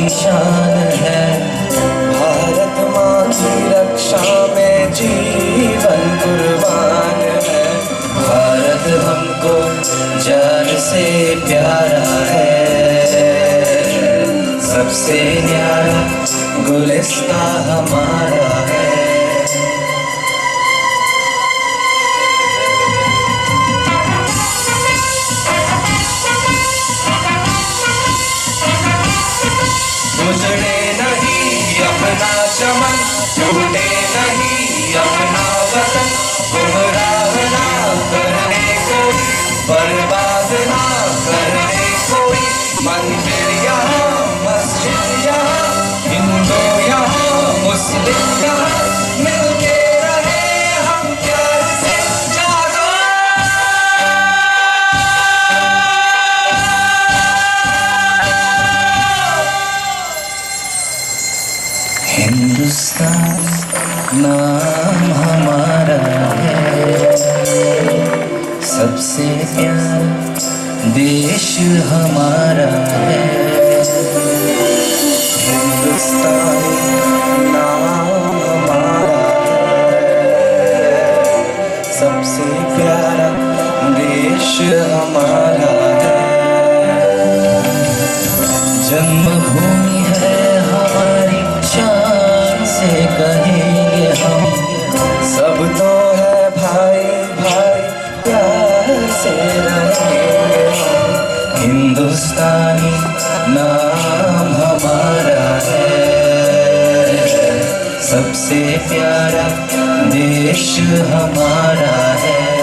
शान है। भारत माँ की रक्षा में जीवन कुर्बान है। भारत हमको जान से प्यारा है। सबसे न्यारा गुलिस्ता हमारा है। उजड़े नहीं अपना चमन, टूटे नहीं अपना वतन। गुमराह ना करने कोई, बर्बाद ना करने कोई। मंदिर यहाँ मस्जिद यहाँ, हिंदू यहाँ मुस्लिम यहाँ, मिलके रहे हम प्यार से जादू। हिंदुस्तान नाम हमारा है। सबसे प्यारा देश हमारा है। हिंदुस्तानी नाम हमारा है। सबसे प्यारा देश हमारा है। जन्मभूमि है हमारी, शान से कहेंगे हम। सब तो है भाई भाई, प्यार से रहेंगे हम। हिंदुस्तानी नाम हमारा है। सबसे प्यारा देश हमारा है।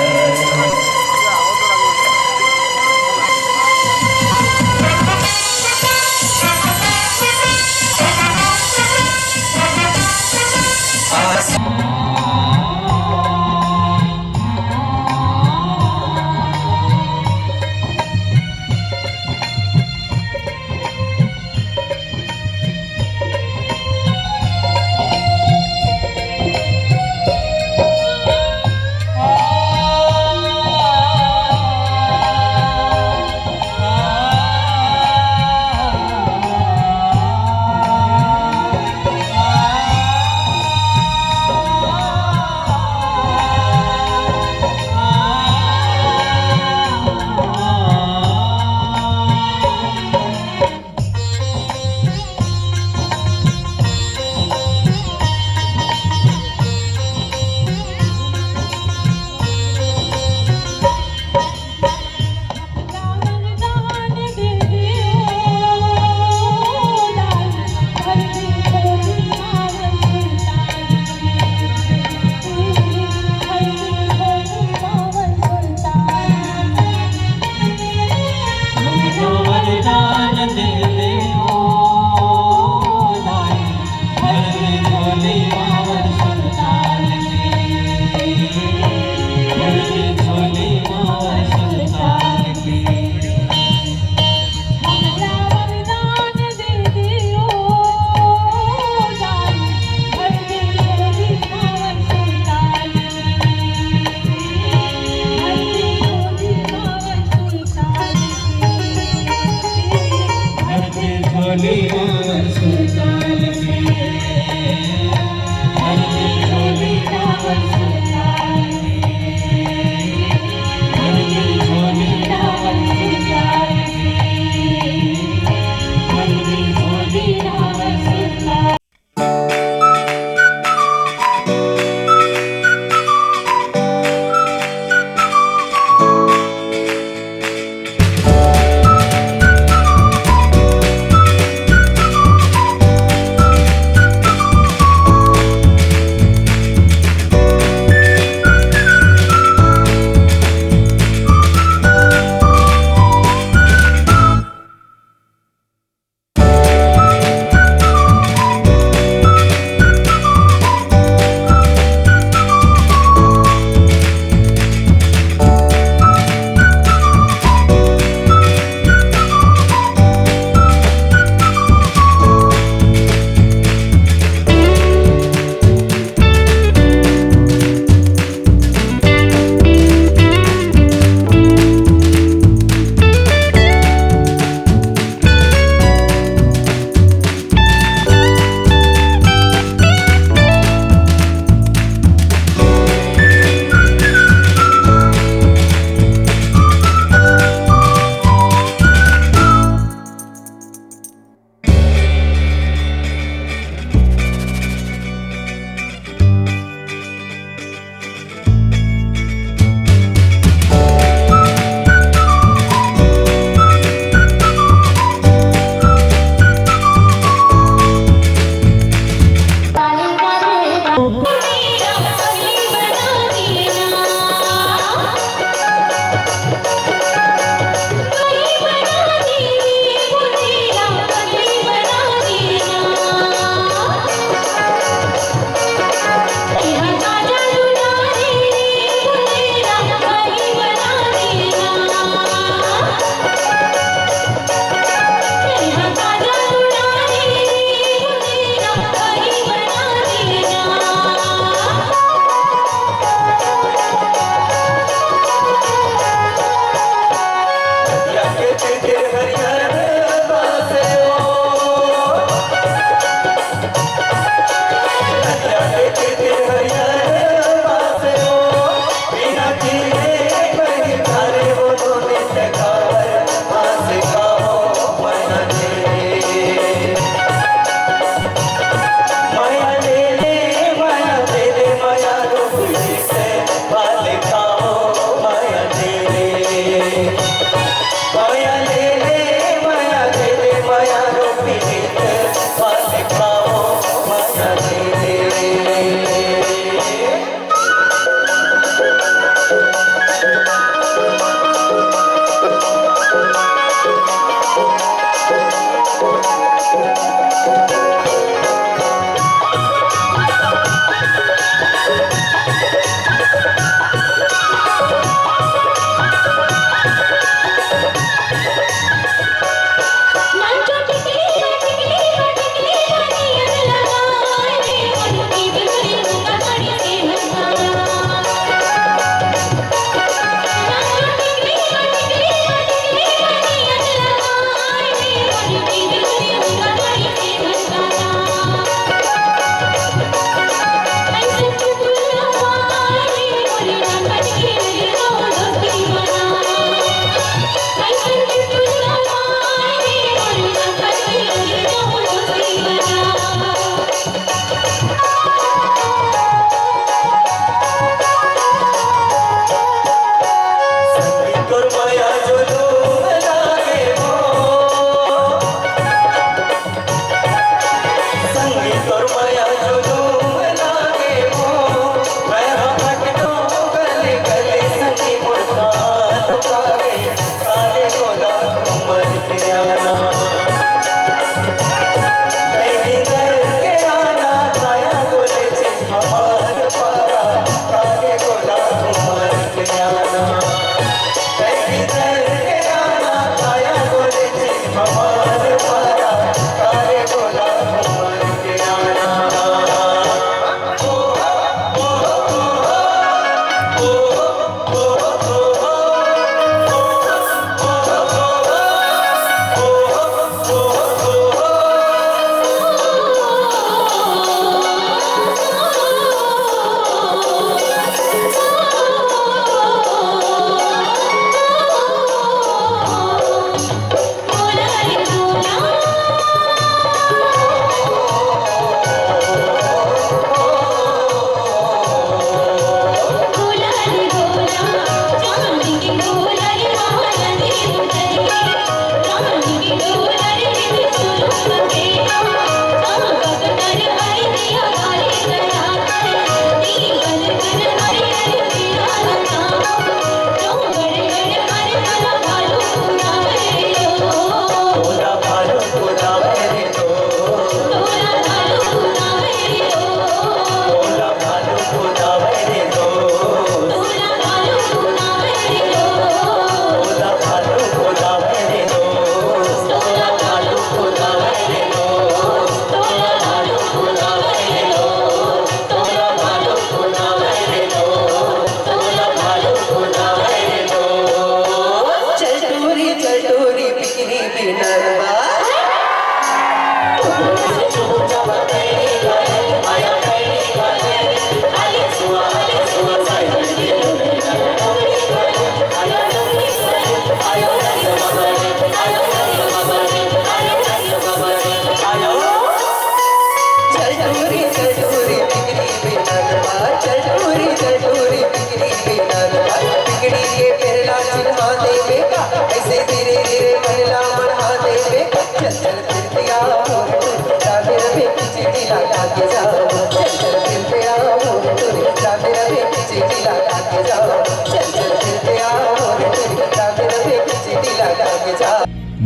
चिट्ठी लगा के जाओ, चल चल फिरते आओ मोरे तोरे राधे राधे की चिट्ठी लगा के जाओ, चल चल फिरते आओ मोरे तोरे राधे राधे की चिट्ठी लगा के जाओ।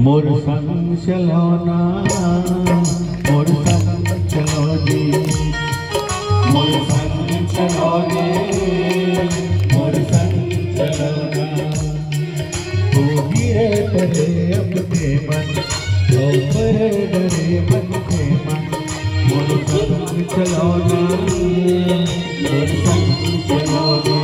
मोर संग चलो ना, मोर संग चलो जी, मोर संग चलो रे, मोर संग चलो ना। तू गिरे परे अपने मन, तो परे डरे मन के मन। मोर संग चलो ना, मोर संग चलो रे।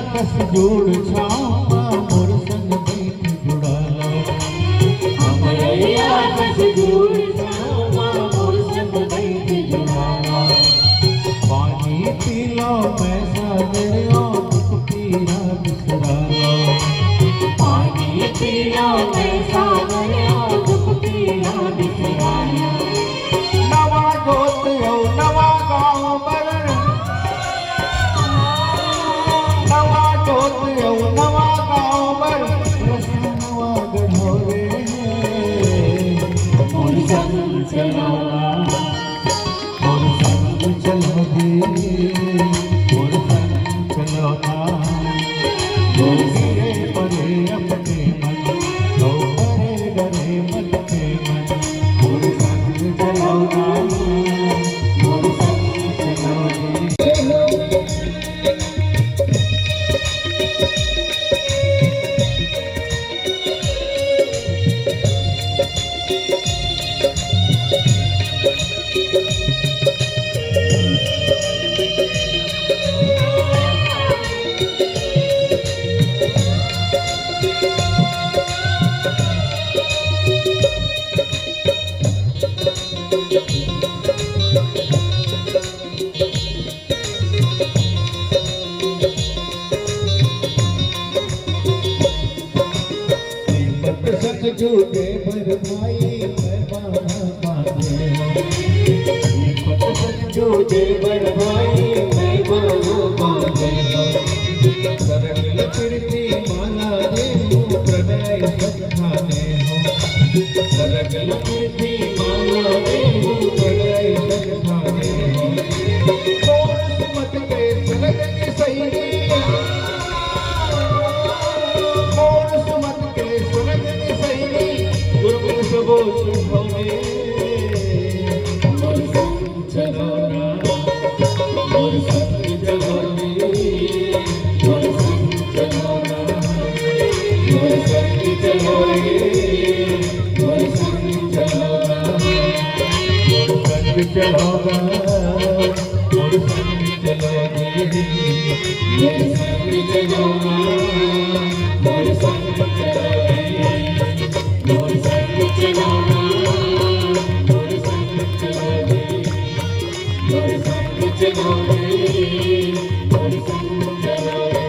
कस जोड़ छावा मोर संग बैठ जुड़ा लो, हमरैया कस जोड़ छावा मोर संग बैठ जुड़ा लो। पानी पी लो मैं सागरिया दुख पीरा बिसरा लो, पानी पी लो मैं सागरिया दुख पीरा बिसरा लो। नवा जोत हो नवा गाँव बर, नवा गाँव पर नवा गढ़ोरे। मोर संग चलो ना, मोर संग चलो रे, मोर संग चलो ना। मोर गिरे परे अपने मन, तो परे डरे मन के मन। मोर संग चलो ना, मोर संग चलो रे। झूठे भर भाई मैं बाना बांधे हो, झूठे भर भाई मैं बाना बांधे हो। सरल फिरती माला दे प्रणय सखाने हो, सरल फिरती माला दे प्रणय सखाने हो। मत के सरग की सही सबो सुभवे। मोर संग चलो ना, मोर संग चलो रे, मोर संग चलो ना। मोर संग चलो रे, मोर संग चलो ना। मोर संग चलो ना, मोर संग चलो रे, मोर संग चलो ना, मोर संग चलो रे। मोर संग चलो ना, मोर संग चलो रे, मोर संग चलो रे, मोर संग चलो रे।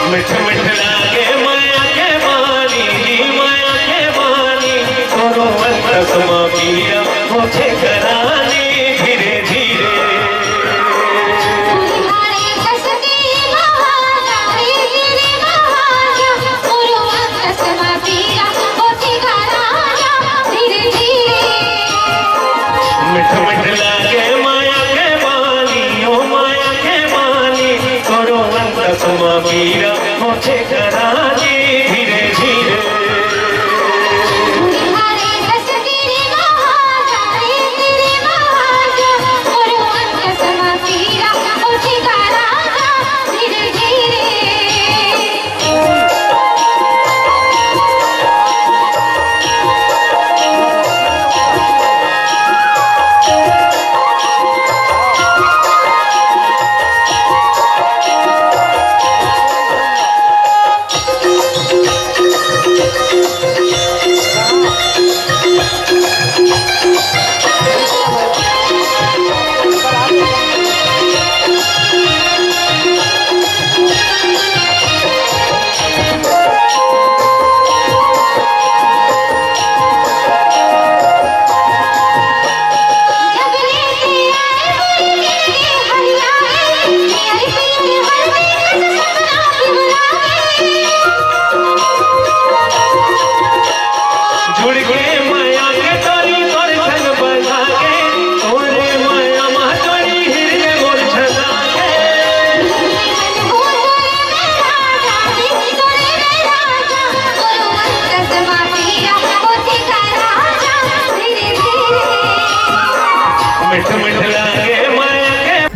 मिठ मिठ लागे माया के बानी माया के बानी करो अंतसमा पीरा होठे करानी धीरे धीरे मिठ मिठ लागे माया के बानी ओ माया के बानी करो अंतसमा पीरा होठे करानी धीरे धीरे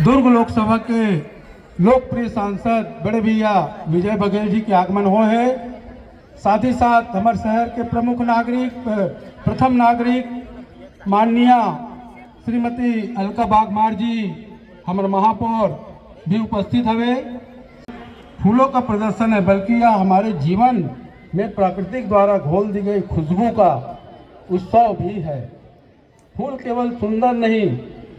दुर्ग लोकसभा के लोकप्रिय सांसद बड़े भैया विजय बघेल जी के आगमन हुए हैं। साथ ही साथ हमारे शहर के प्रमुख नागरिक प्रथम नागरिक माननीय श्रीमती अलका बागमार जी हमारे महापौर भी उपस्थित हवे। फूलों का प्रदर्शन है बल्कि यह हमारे जीवन में प्राकृतिक द्वारा घोल दी गई खुशबू का उत्सव भी है। फूल केवल सुंदर नहीं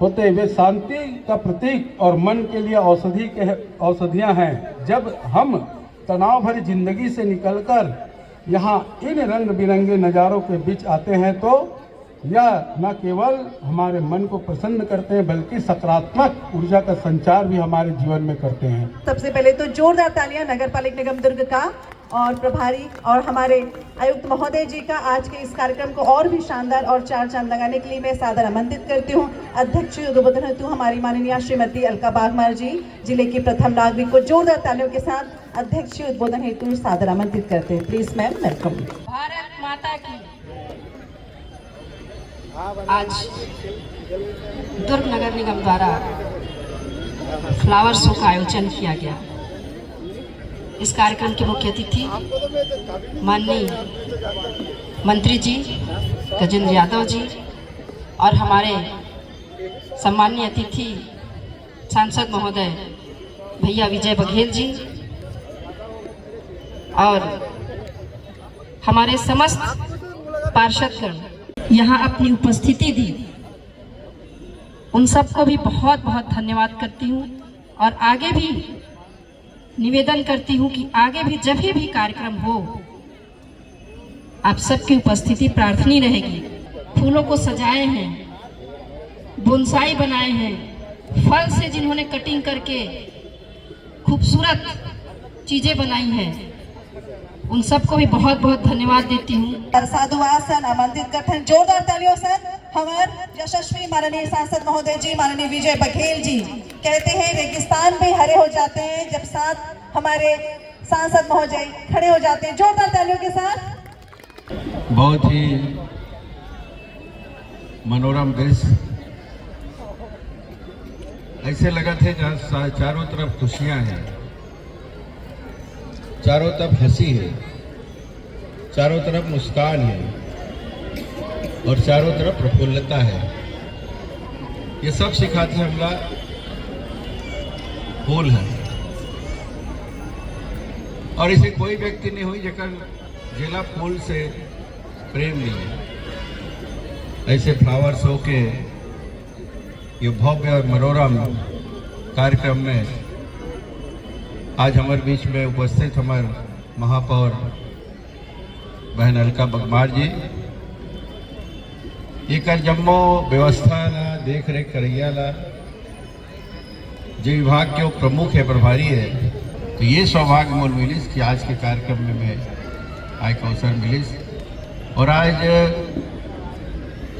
होते, वे शांति का प्रतीक और मन के लिए औषधियाँ हैं। जब हम तनाव भरी जिंदगी से निकलकर यहाँ इन रंग बिरंगे नज़ारों के बीच आते हैं तो यह न केवल हमारे मन को प्रसन्न करते हैं बल्कि सकारात्मक ऊर्जा का संचार भी हमारे जीवन में करते हैं। सबसे पहले तो जोरदार तालियां नगर पालिक निगम दुर्ग का और प्रभारी और हमारे आयुक्त महोदय जी का आज के इस कार्यक्रम को और भी शानदार और चार चांद लगाने के लिए मैं सादर आमंत्रित करती हूँ। अध्यक्ष उद्बोधन हेतु हमारी माननीय श्रीमती अलका बागमार जी जिले की प्रथम नागरिक को जोरदार तालियों के साथ अध्यक्ष उद्बोधन हेतु सादर आमंत्रित करते हैं। Please ma'am welcome. भारत माता की। आज दुर्ग नगर निगम द्वारा फ्लावर शो का आयोजन किया गया। इस कार्यक्रम के मुख्य अतिथि माननीय मंत्री जी गजेंद्र यादव जी और हमारे सम्माननीय अतिथि सांसद महोदय भैया विजय बघेल जी और हमारे समस्त पार्षदगण यहाँ अपनी उपस्थिति दी। उन सबको भी बहुत बहुत धन्यवाद करती हूँ और आगे भी निवेदन करती हूँ कि आगे भी जब भी कार्यक्रम हो आप सबकी उपस्थिति प्रार्थनीय रहेगी। फूलों को सजाए हैं, बोनसाई बनाए हैं, फल से जिन्होंने कटिंग करके खूबसूरत चीजें बनाई हैं, उन सबको भी बहुत बहुत धन्यवाद देती हूँ। साधुवासन आमंत्रित करते हैं जोरदार तालियों से हमारे यशस्वी माननीय सांसद महोदय जी माननीय विजय बघेल जी। कहते हैं रेगिस्तान भी हरे हो जाते हैं जब साथ हमारे सांसद महोदय खड़े हो जाते हैं जोरदार तालियों के साथ। बहुत ही मनोरम दृश्य, ऐसे लगा थे जहाँ चारों तरफ खुशियां हैं, चारों तरफ हंसी है, चारों तरफ मुस्कान है और चारों तरफ प्रफुल्लता है। ये सब सिखाते हमला फूल है और इसे कोई व्यक्ति नहीं हुई जकर जिला फूल से प्रेम नहीं है। ऐसे फ्लावर शो के ये भव्य और मनोरम कार्यक्रम में आज हमारे बीच में उपस्थित हमारे महापौर बहन अलका बगमार जी, एकर जम्मो व्यवस्था ला देख रेख करैया ला जो विभाग के वो प्रमुख है, प्रभारी है, तो ये सौभाग्य मोल मिलिस कि आज के कार्यक्रम में मैं आय का अवसर मिलिस। और आज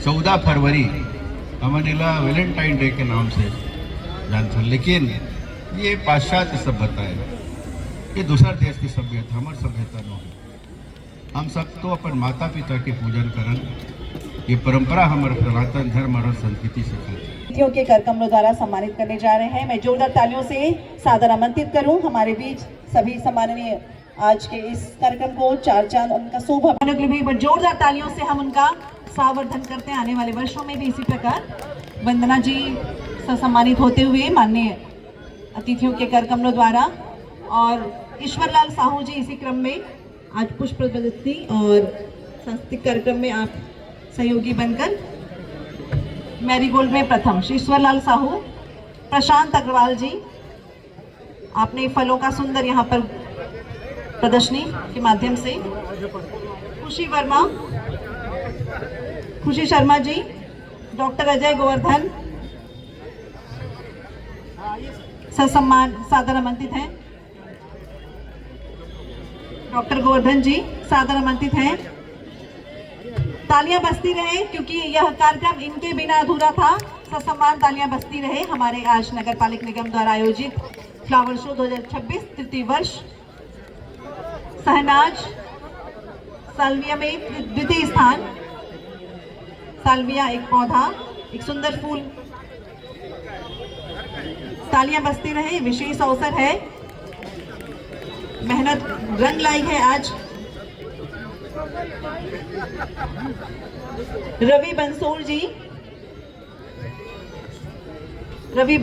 14 फरवरी हमने वैलेंटाइन डे के नाम से जानते हैं, लेकिन ये पाश्चात्य सभ्यता है, ये दूसरा देश की सभ्यता, हमारी सभ्यता न है। हम सब तो अपन माता पिता के पूजन करन, ये परंपरा हमारे सनातन धर्म और संस्कृति सिखाती है। अतिथियों के कर कमलों द्वारा सम्मानित करने जा रहे हैं। मैं जोरदार तालियों से सादर आमंत्रित करूं हमारे बीच सभी सम्माननीय आज के इस कार्यक्रम को चार चांद उनका शोभा बढ़ाने के लिए भी जोरदार तालियों से हम उनका सावर्धन करते हैं। आने वाले वर्षों में भी इसी प्रकार वंदना जी से सम्मानित होते हुए माननीय अतिथियों के कर कमलों द्वारा, और ईश्वरलाल साहू जी इसी क्रम में आज पुष्प प्रदर्शनी और सांस्कृतिक कार्यक्रम में आप सहयोगी बनकर मैरीगोल्ड में प्रथम। श्री ईश्वरलाल साहू, प्रशांत अग्रवाल जी, आपने फलों का सुंदर यहाँ पर प्रदर्शनी के माध्यम से, खुशी शर्मा जी, डॉक्टर अजय गोवर्धन ससम्मान सादर आमंत्रित हैं। डॉक्टर गोवर्धन जी सादर आमंत्रित हैं। तालियां बजती रहे क्योंकि यह कार्यक्रम इनके बिना अधूरा था। ससम्मान तालियां बजती रहे हमारे आज नगर पालिक निगम द्वारा आयोजित फ्लावर शो 2026 तृतीय वर्ष। सहनाज साल्विया में द्वितीय स्थान। साल्विया एक पौधा, एक सुंदर फूल। तालियां बजती रहे, विशेष अवसर है, मेहनत रंग लाई है आज। रवि बंसोर जी, रवि